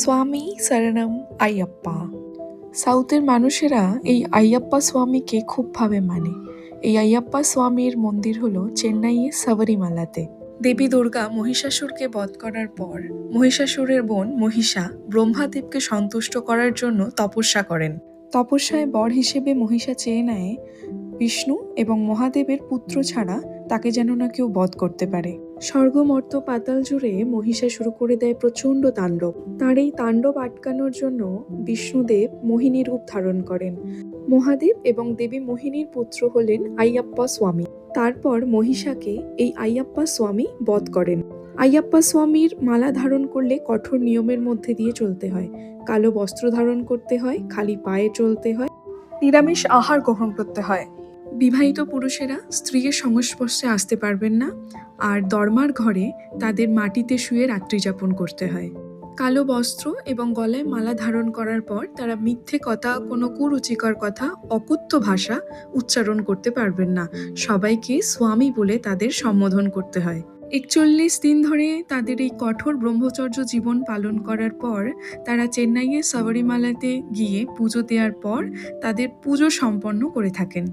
স্বামী শরণম আইয়াপ্পা। সাউথের মানুষেরা এই আইয়াপ্পা স্বামীকে খুবভাবে মানে। এই আইয়াপ্পা স্বামীর মন্দির হলো চেন্নাইয়ের সাবরিমালাতে। দেবী দুর্গা মহিষাসুরকে বধ করার পর মহিষাসুরের বোন মহিষা ব্রহ্মাদেবকে সন্তুষ্ট করার জন্য তপস্যা করেন। তপস্যায় বর হিসেবে মহিষা চেয়ে নেয় বিষ্ণু এবং মহাদেবের পুত্র ছাড়া তাকে যেন না কেউ বধ করতে পারে। স্বর্গ মর্ত্য পাতাল জুড়ে মহিষা শুরু করে দেয় প্রচণ্ড তাণ্ডব। তার এই তাণ্ডব আটকানোর জন্য বিষ্ণুদেব মোহিনী রূপ ধারণ করেন। মহাদেব এবং দেবী মোহিনীর পুত্র হলেন আইয়াপ্পা স্বামী। তারপর মহিষাকে এই আইয়াপ্পা স্বামী বধ করেন। আইয়াপ্পা স্বামীর মালা ধারণ করলে কঠোর নিয়মের মধ্যে দিয়ে চলতে হয়। কালো বস্ত্র ধারণ করতে হয়, খালি পায়ে চলতে হয়, নিরামিষ আহার গ্রহণ করতে হয়। বিবাহিত পুরুষেরা স্ত্রীর সংস্পর্শে আসতে পারবেন না, আর দরমার ঘরে তাদের মাটিতে শুয়ে রাত্রি যাপন করতে হয়। কালো বস্ত্র এবং গলায় মালা ধারণ করার পর তারা মিথ্যে কথা, কোনো কুরুচিকর কথা, অকুত্থ ভাষা উচ্চারণ করতে পারবেন না। সবাইকে স্বামী বলে তাদের সম্বোধন করতে হয়। ৪১ দিন ধরে তাদের এই কঠোর ব্রহ্মচর্য জীবন পালন করার পর তারা চেন্নাইয়ের সাবরিমালাতে গিয়ে পুজো দেওয়ার পর তাদের পুজো সম্পন্ন করে থাকেন।